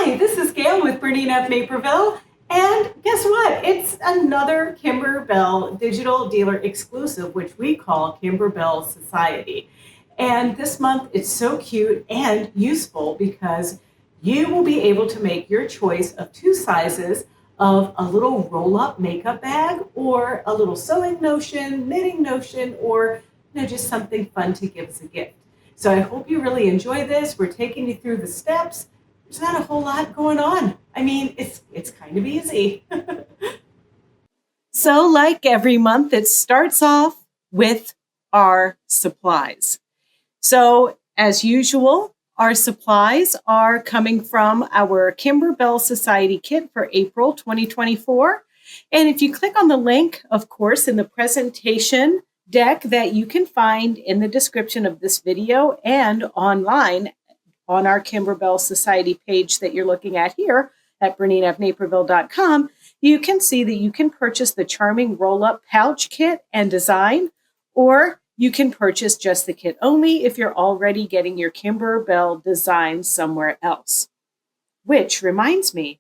Hi, this is Gayle with BERNINA of Naperville, and guess what? It's another Kimberbell digital dealer exclusive, which we call Kimberbell Society. And this month it's so cute and useful because you will be able to make your choice of two sizes of a little roll-up makeup bag or a little sewing notion, knitting notion, or just something fun to give as a gift. So I hope you really enjoy this. We're taking you through the steps. There's not a whole lot going on. I mean, it's kind of easy. So like every month, it starts off with our supplies. So as usual, our supplies are coming from our Kimberbell Society kit for April 2024. And if you click on the link, of course, in the presentation deck that you can find in the description of this video and online on our Kimberbell Society page that you're looking at here at BERNINAofNaperville.com, you can see that you can purchase the charming roll-up pouch kit and design, or you can purchase just the kit only if you're already getting your Kimberbell design somewhere else. Which reminds me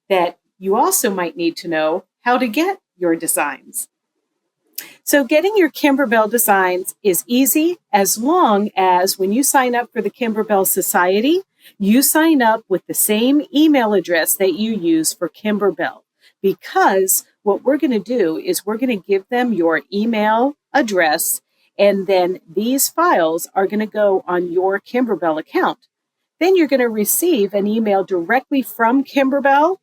that you also might need to know how to get your designs. So getting your Kimberbell designs is easy as long as when you sign up for the Kimberbell Society, you sign up with the same email address that you use for Kimberbell. Because what we're going to do is we're going to give them your email address, and then these files are going to go on your Kimberbell account. Then you're going to receive an email directly from Kimberbell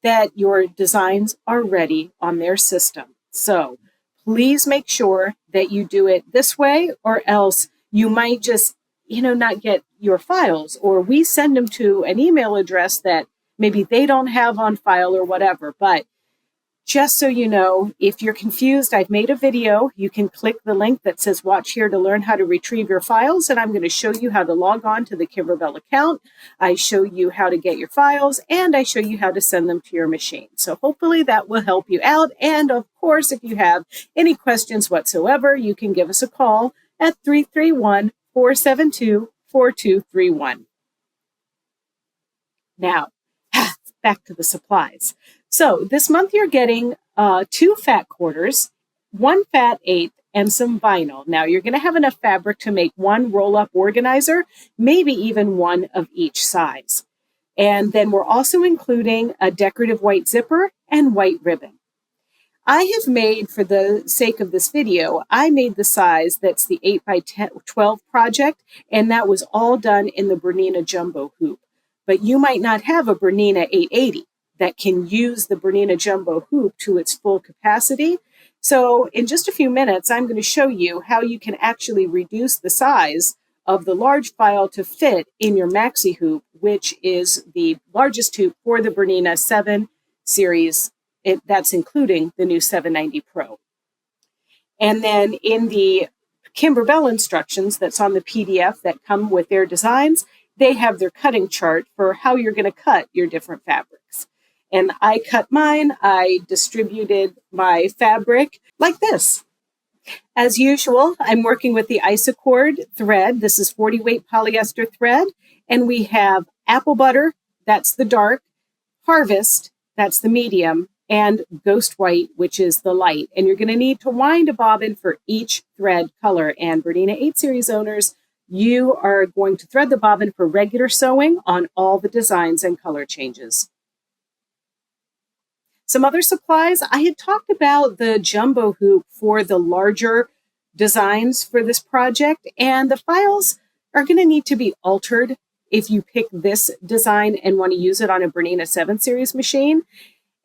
that your designs are ready on their system. So please make sure that you do it this way, or else you might just, not get your files, or we send them to an email address that maybe they don't have on file or whatever. But just so you know, if you're confused, I've made a video. You can click the link that says watch here to learn how to retrieve your files. And I'm going to show you how to log on to the Kimberbell account. I show you how to get your files, and I show you how to send them to your machine. So hopefully that will help you out. And of course, if you have any questions whatsoever, you can give us a call at 331-472-4231. Now, back to the supplies. So this month you're getting 2 fat quarters, 1 fat eighth, and some vinyl. Now you're going to have enough fabric to make 1 roll-up organizer, maybe even 1 of each size. And then we're also including a decorative white zipper and white ribbon. I have made, for the sake of this video, I made the size that's the 8x12 project, and that was all done in the BERNINA Jumbo hoop. But you might not have a BERNINA 880 that can use the BERNINA Jumbo hoop to its full capacity. So in just a few minutes, I'm going to show you how you can actually reduce the size of the large file to fit in your maxi hoop, which is the largest hoop for the BERNINA 7 series. That's including the new 790 Pro. And then in the Kimberbell instructions that's on the PDF that come with their designs, they have their cutting chart for how you're going to cut your different fabrics. And I cut mine. I distributed my fabric like this. As usual, I'm working with the Isocord thread. This is 40 weight polyester thread. And we have apple butter, that's the dark, harvest, that's the medium, and ghost white, which is the light. And you're going to need to wind a bobbin for each thread color. And BERNINA 8 series owners, you are going to thread the bobbin for regular sewing on all the designs and color changes. Some other supplies, I had talked about the jumbo hoop for the larger designs for this project, and the files are going to need to be altered if you pick this design and want to use it on a BERNINA 7 series machine.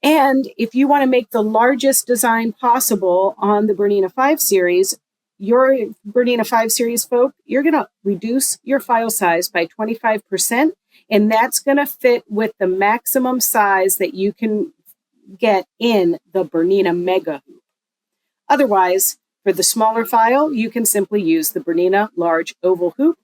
And if you want to make the largest design possible on the BERNINA 5 series, your BERNINA 5 series folk, you're going to reduce your file size by 25%, and that's going to fit with the maximum size that you can get in the BERNINA Mega hoop. Otherwise, for the smaller file, you can simply use the BERNINA large oval hoop,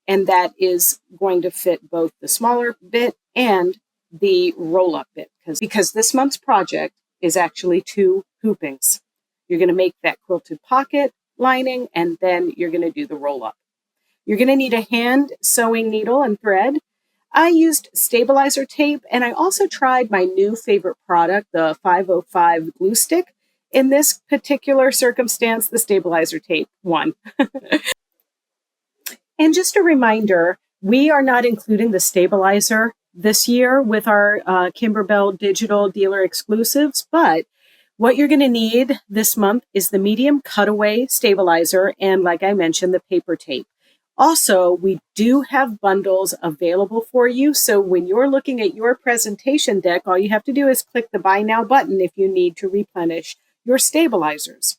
and that is going to fit both the smaller bit and the roll-up bit, because this month's project is actually 2 hoopings. You're going to make that quilted pocket lining, and then you're going to do the roll-up. You're going to need a hand sewing needle and thread. I used stabilizer tape, and I also tried my new favorite product, the 505 glue stick. In this particular circumstance, the stabilizer tape won. And just a reminder, we are not including the stabilizer this year with our Kimberbell digital dealer exclusives, but what you're going to need this month is the medium cutaway stabilizer and, like I mentioned, the paper tape. Also, we do have bundles available for you. So when you're looking at your presentation deck, all you have to do is click the Buy Now button if you need to replenish your stabilizers.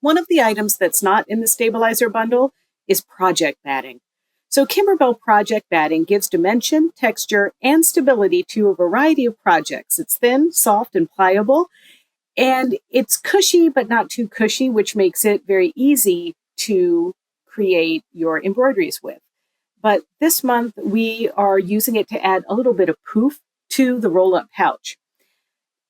One of the items that's not in the stabilizer bundle is project batting. So Kimberbell project batting gives dimension, texture, and stability to a variety of projects. It's thin, soft, and pliable, and it's cushy but not too cushy, which makes it very easy to create your embroideries with. But this month, we are using it to add a little bit of poof to the roll-up pouch.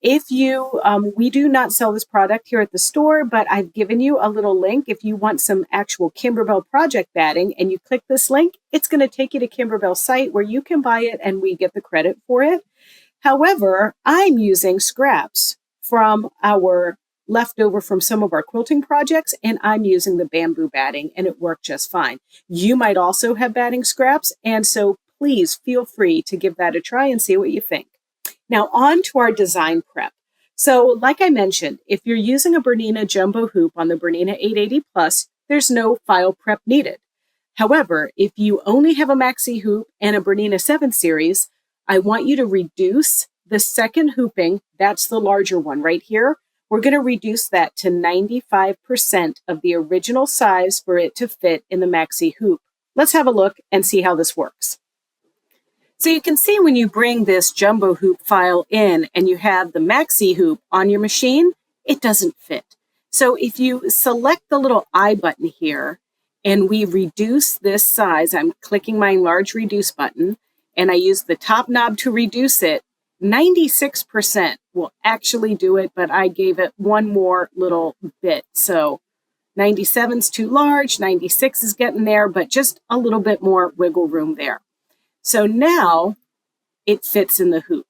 If you, we do not sell this product here at the store, but I've given you a little link. If you want some actual Kimberbell project batting and you click this link, it's going to take you to Kimberbell's site where you can buy it and we get the credit for it. However, I'm using scraps from our leftover from some of our quilting projects, and I'm using the bamboo batting, and it worked just fine. You might also have batting scraps, and so please feel free to give that a try and see what you think. Now on to our design prep. So like I mentioned, if you're using a Bernina jumbo hoop on the Bernina 880 Plus, there's no file prep needed. However, if you only have a maxi hoop and a Bernina 7 series, I want you to reduce the second hooping, that's the larger one right here. We're going to reduce that to 95% of the original size for it to fit in the maxi hoop. Let's have a look and see how this works. So you can see when you bring this jumbo hoop file in and you have the maxi hoop on your machine, it doesn't fit. So if you select the little I button here and we reduce this size, I'm clicking my enlarge reduce button and I use the top knob to reduce it, 96% will actually do it, but I gave it one more little bit. So 97 is too large, 96 is getting there, but just a little bit more wiggle room there. So now it fits in the hoop.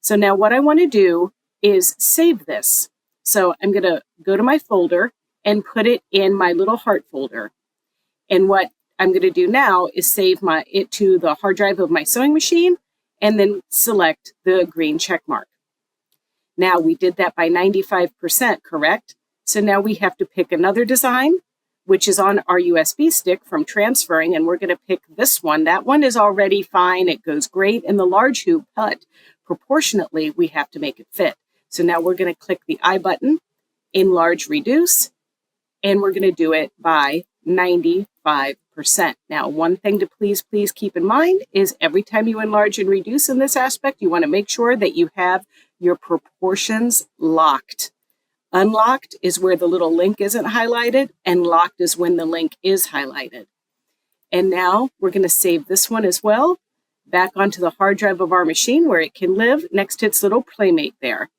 So now what I want to do is save this. So I'm going to go to my folder and put it in my little heart folder. And what I'm going to do now is save it to the hard drive of my sewing machine and then select the green check mark. Now we did that by 95%, correct? So now we have to pick another design, which is on our USB stick from transferring, and we're going to pick this one. That one is already fine. It goes great in the large hoop, but proportionately, we have to make it fit. So now we're going to click the I button, enlarge reduce, and we're going to do it by 95%. Now, one thing to please keep in mind is every time you enlarge and reduce in this aspect, you want to make sure that you have your proportions locked. Unlocked is where the little link isn't highlighted, and locked is when the link is highlighted. And now we're going to save this one as well back onto the hard drive of our machine where it can live next to its little playmate there.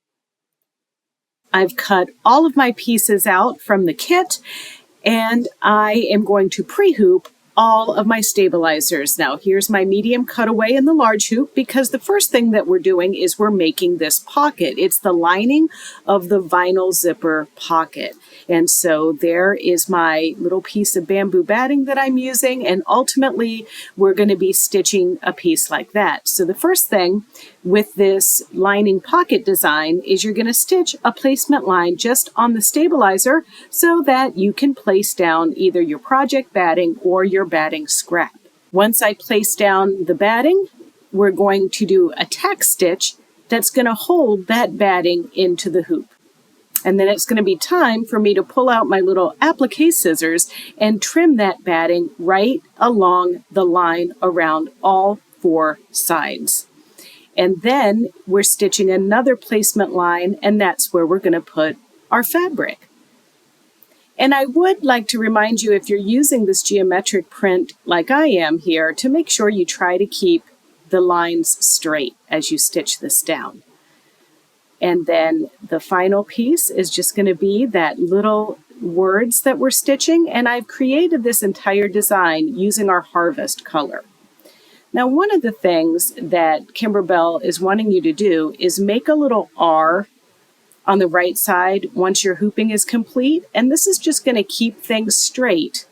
I've cut all of my pieces out from the kit, and I am going to pre-hoop all of my stabilizers. Now, here's my medium cutaway in the large hoop because the first thing that we're doing is we're making this pocket. It's the lining of the vinyl zipper pocket. And so there is my little piece of bamboo batting that I'm using, and ultimately we're going to be stitching a piece like that. So the first thing with this lining pocket design is you're going to stitch a placement line just on the stabilizer so that you can place down either your project batting or your batting scrap. Once I place down the batting, we're going to do a tack stitch that's going to hold that batting into the hoop. And then it's going to be time for me to pull out my little applique scissors and trim that batting right along the line around all four sides. And then we're stitching another placement line, and that's where we're going to put our fabric. And I would like to remind you, if you're using this geometric print like I am here, to make sure you try to keep the lines straight as you stitch this down. And then the final piece is just going to be that little words that we're stitching, and I've created this entire design using our harvest color. Now, one of the things that Kimberbell is wanting you to do is make a little R on the right side once your hooping is complete. And this is just going to keep things straight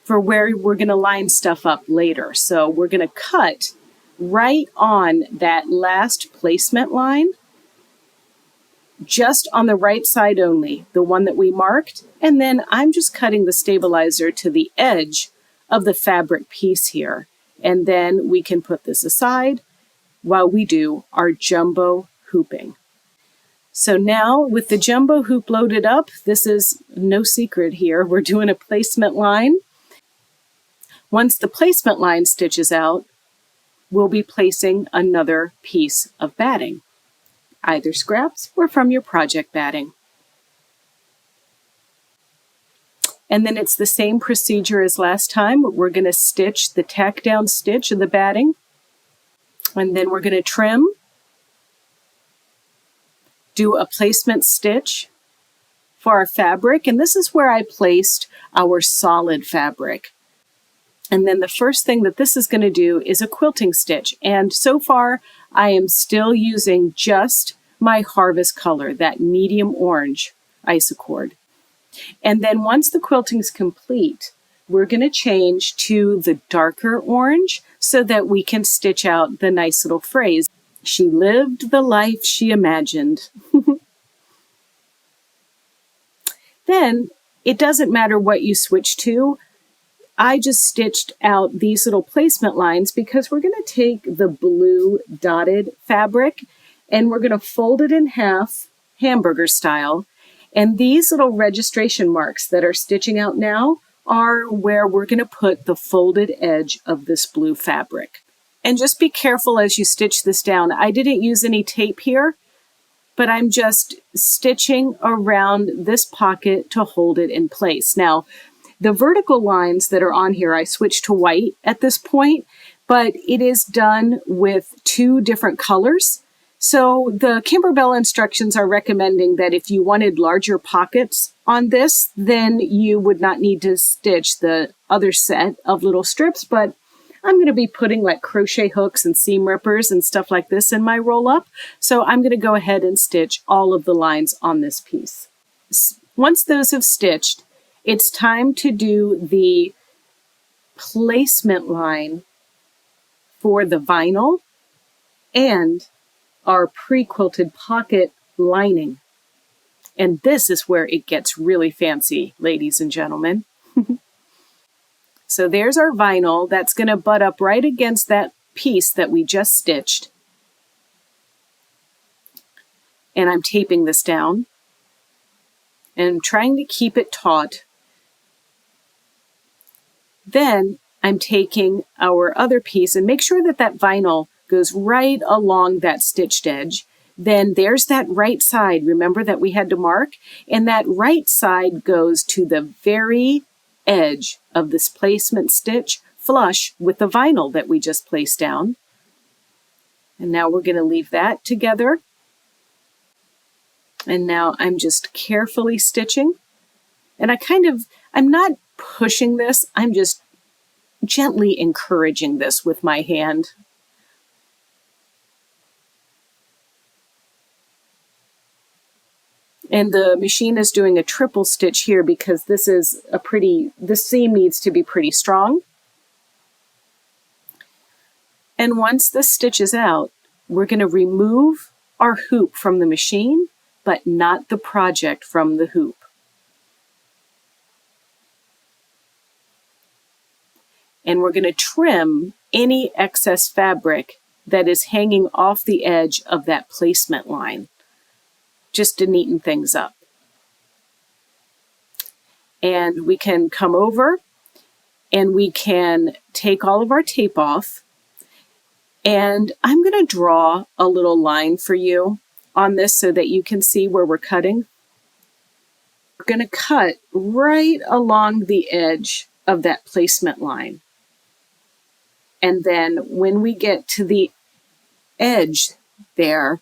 for where we're going to line stuff up later. So we're going to cut right on that last placement line, just on the right side only, the one that we marked. And then I'm just cutting the stabilizer to the edge of the fabric piece here. And then we can put this aside while we do our jumbo hooping. So now with the jumbo hoop loaded up, this is no secret here. We're doing a placement line. Once the placement line stitches out, we'll be placing another piece of batting, either scraps or from your project batting. And then it's the same procedure as last time. We're going to stitch the tack down stitch of the batting, and then we're going to trim, do a placement stitch for our fabric, and this is where I placed our solid fabric. And then the first thing that this is going to do is a quilting stitch, and so far I am still using just my harvest color, that medium orange isocord. And then once the quilting's complete, we're going to change to the darker orange so that we can stitch out the nice little phrase, "She lived the life she imagined." Then it doesn't matter what you switch to. I just stitched out these little placement lines because we're going to take the blue dotted fabric and we're going to fold it in half, hamburger style. And these little registration marks that are stitching out now are where we're going to put the folded edge of this blue fabric. And just be careful as you stitch this down. I didn't use any tape here, but I'm just stitching around this pocket to hold it in place. Now, the vertical lines that are on here, I switched to white at this point, but it is done with 2 different colors. So the Kimberbell instructions are recommending that if you wanted larger pockets on this, then you would not need to stitch the other set of little strips, but I'm going to be putting like crochet hooks and seam rippers and stuff like this in my roll up. So I'm going to go ahead and stitch all of the lines on this piece. Once those have stitched, it's time to do the placement line for the vinyl and our pre-quilted pocket lining. And this is where it gets really fancy, ladies and gentlemen. So there's our vinyl that's going to butt up right against that piece that we just stitched. And I'm taping this down. And I'm trying to keep it taut. Then I'm taking our other piece and make sure that that vinyl goes right along that stitched edge. Then there's that right side, remember that we had to mark? And that right side goes to the very edge of this placement stitch, flush with the vinyl that we just placed down. And now we're going to leave that together. And now I'm just carefully stitching. And I'm not pushing this, I'm just gently encouraging this with my hand. And the machine is doing a triple stitch here because this seam needs to be pretty strong. And once this stitch is out, we're going to remove our hoop from the machine, but not the project from the hoop. And we're going to trim any excess fabric that is hanging off the edge of that placement line, just to neaten things up. And we can come over and we can take all of our tape off. And I'm going to draw a little line for you on this so that you can see where we're cutting. We're going to cut right along the edge of that placement line. And then when we get to the edge there,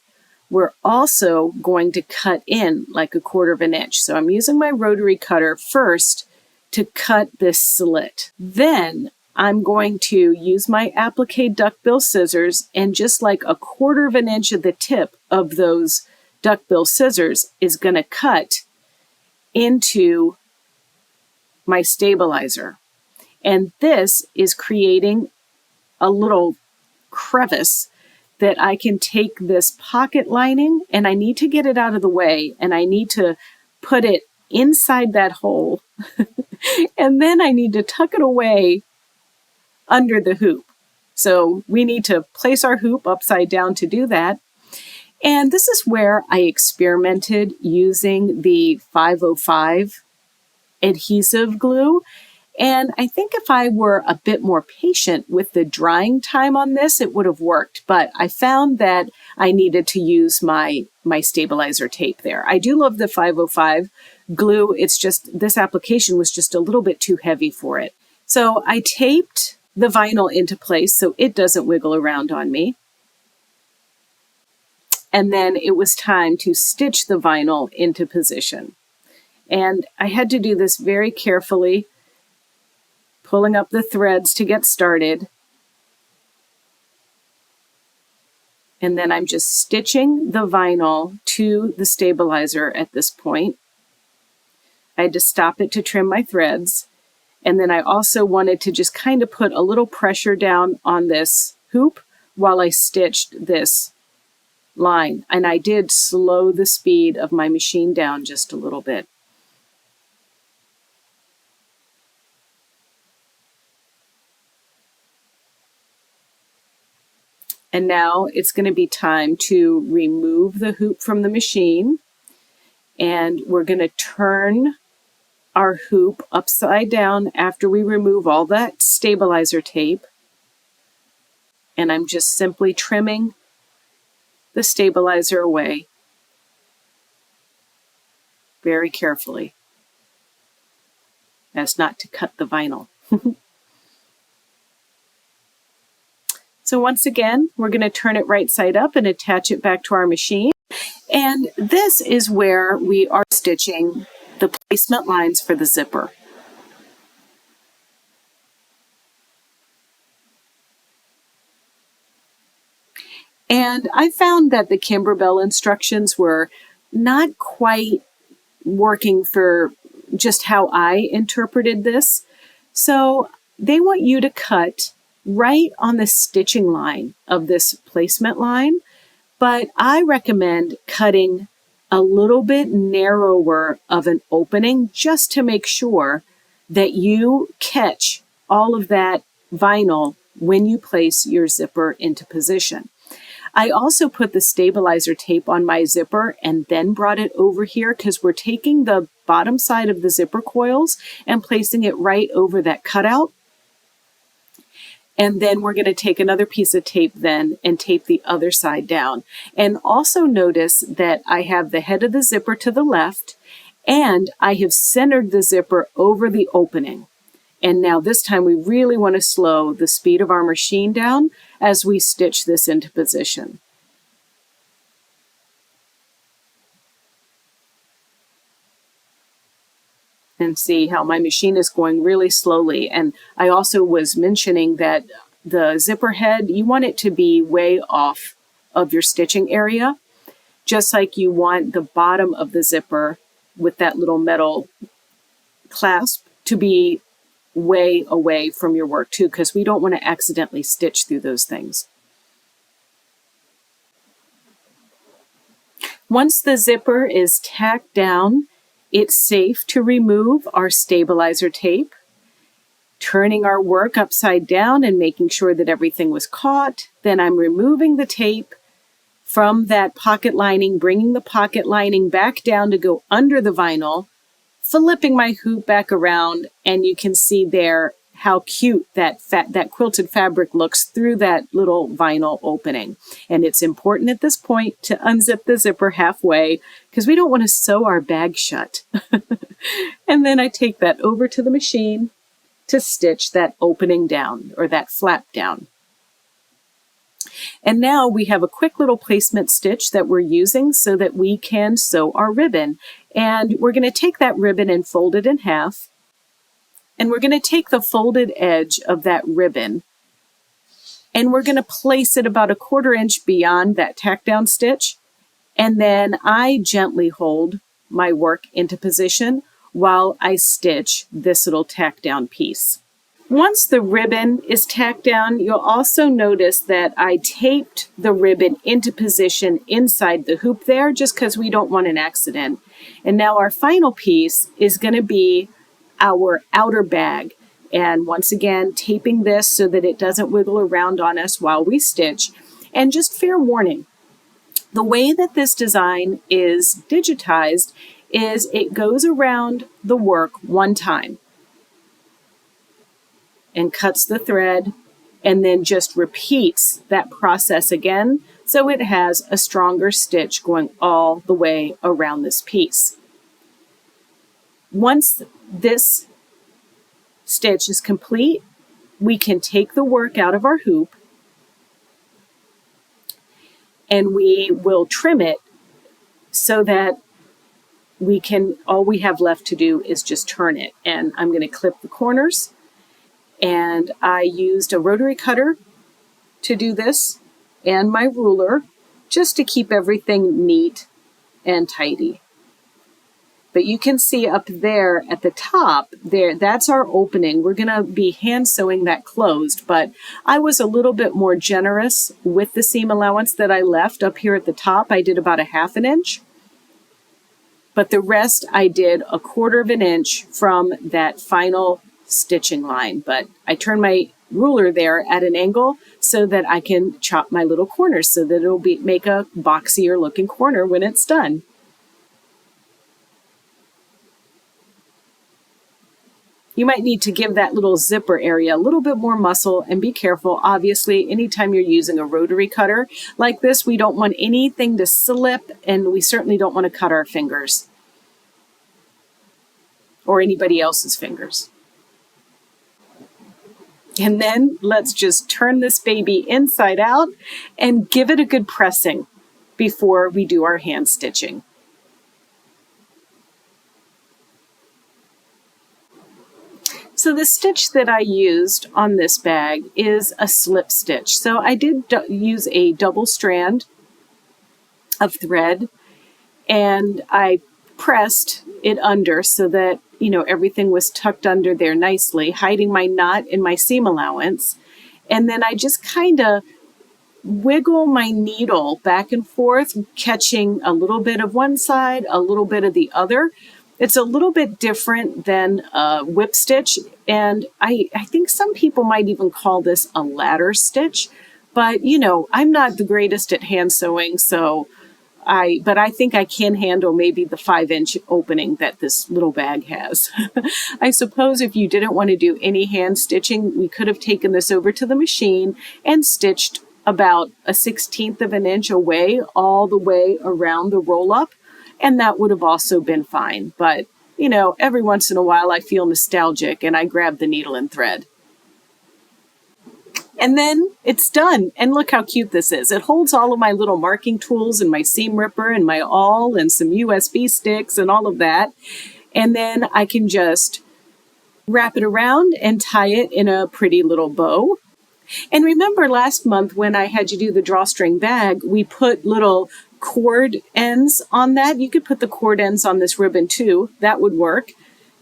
we're also going to cut in like 1/4 of an inch. So I'm using my rotary cutter first to cut this slit. Then I'm going to use my applique duckbill scissors, and just like 1/4 of an inch of the tip of those duckbill scissors is going to cut into my stabilizer. And this is creating a little crevice that I can take this pocket lining, and I need to get it out of the way, and I need to put it inside that hole. And then I need to tuck it away under the hoop. So we need to place our hoop upside down to do that. And this is where I experimented using the 505 adhesive glue. And I think if I were a bit more patient with the drying time on this, it would have worked. But I found that I needed to use my stabilizer tape there. I do love the 505 glue. It's just, this application was just a little bit too heavy for it. So I taped the vinyl into place so it doesn't wiggle around on me. And then it was time to stitch the vinyl into position. And I had to do this very carefully, pulling up the threads to get started. And then I'm just stitching the vinyl to the stabilizer at this point. I had to stop it to trim my threads. And then I also wanted to just kind of put a little pressure down on this hoop while I stitched this line. And I did slow the speed of my machine down just a little bit. And now it's going to be time to remove the hoop from the machine. And we're going to turn our hoop upside down after we remove all that stabilizer tape. And I'm just simply trimming the stabilizer away very carefully as not to cut the vinyl. So once again, we're going to turn it right side up and attach it back to our machine. And this is where we are stitching the placement lines for the zipper. And I found that the Kimberbell instructions were not quite working for just how I interpreted this. So they want you to cut right on the stitching line of this placement line, but I recommend cutting a little bit narrower of an opening just to make sure that you catch all of that vinyl when you place your zipper into position. I also put the stabilizer tape on my zipper and then brought it over here because we're taking the bottom side of the zipper coils and placing it right over that cutout. And then we're going to take another piece of tape then and tape the other side down. And also notice that I have the head of the zipper to the left and I have centered the zipper over the opening. And now this time we really want to slow the speed of our machine down as we stitch this into position. And see how my machine is going really slowly. And I also was mentioning that the zipper head, you want it to be way off of your stitching area, just like you want the bottom of the zipper with that little metal clasp to be way away from your work too, because we don't want to accidentally stitch through those things. Once the zipper is tacked down, it's safe to remove our stabilizer tape, turning our work upside down and making sure that everything was caught. Then I'm removing the tape from that pocket lining, bringing the pocket lining back down to go under the vinyl, flipping my hoop back around, and you can see there how cute that quilted fabric looks through that little vinyl opening. And it's important at this point to unzip the zipper halfway because we don't want to sew our bag shut. And then I take that over to the machine to stitch that opening down, or that flap down. And now we have a quick little placement stitch that we're using so that we can sew our ribbon. And we're going to take that ribbon and fold it in half. And we're going to take the folded edge of that ribbon and we're going to place it about 1/4 inch beyond that tack down stitch. And then I gently hold my work into position while I stitch this little tack down piece. Once the ribbon is tacked down, you'll also notice that I taped the ribbon into position inside the hoop there, just because we don't want an accident. And now our final piece is going to be our outer bag. And once again, taping this so that it doesn't wiggle around on us while we stitch. And just fair warning, the way that this design is digitized is it goes around the work one time and cuts the thread and then just repeats that process again so it has a stronger stitch going all the way around this piece. Once this stitch is complete, we can take the work out of our hoop and we will trim it so that all we have left to do is just turn it. And I'm going to clip the corners, and I used a rotary cutter to do this and my ruler just to keep everything neat and tidy. But you can see up there at the top there, that's our opening. We're going to be hand sewing that closed, but I was a little bit more generous with the seam allowance that I left up here at the top. I did about 1/2 inch, but the rest I did 1/4 inch from that final stitching line. But I turned my ruler there at an angle so that I can chop my little corners so that it'll make a boxier looking corner when it's done. You might need to give that little zipper area a little bit more muscle, and be careful. Obviously, anytime you're using a rotary cutter like this, we don't want anything to slip, and we certainly don't want to cut our fingers or anybody else's fingers. And then let's just turn this baby inside out and give it a good pressing before we do our hand stitching. So the stitch that I used on this bag is a slip stitch. So I did use a double strand of thread, and I pressed it under so that, everything was tucked under there nicely, hiding my knot and my seam allowance. And then I just kind of wiggle my needle back and forth, catching a little bit of one side, a little bit of the other. It's a little bit different than a whip stitch, and I think some people might even call this a ladder stitch, but I'm not the greatest at hand sewing, but I think I can handle maybe the 5-inch opening that this little bag has. I suppose if you didn't want to do any hand stitching, we could have taken this over to the machine and stitched about 1/16 of an inch away all the way around the roll up. And that would have also been fine. But, every once in a while I feel nostalgic and I grab the needle and thread. And then it's done. And look how cute this is. It holds all of my little marking tools and my seam ripper and my awl and some USB sticks and all of that. And then I can just wrap it around and tie it in a pretty little bow. And remember last month when I had you do the drawstring bag, we put little cord ends on that. You could put the cord ends on this ribbon too. That would work.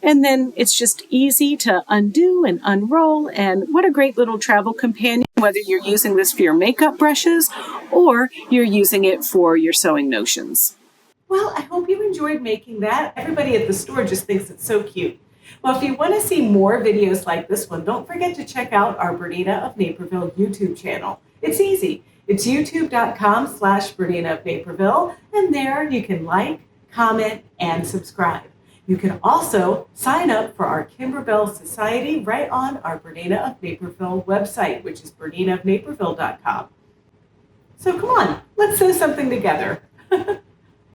And then it's just easy to undo and unroll. And what a great little travel companion, whether you're using this for your makeup brushes or you're using it for your sewing notions. Well, I hope you enjoyed making that. Everybody at the store just thinks it's so cute. Well, if you want to see more videos like this one, don't forget to check out our BERNINA of Naperville YouTube channel. It's easy. It's youtube.com/BERNINA of Naperville, and there you can like, comment, and subscribe. You can also sign up for our Kimberbell Society right on our BERNINA of Naperville website, which is BERNINAofNaperville.com. So come on, let's sew something together.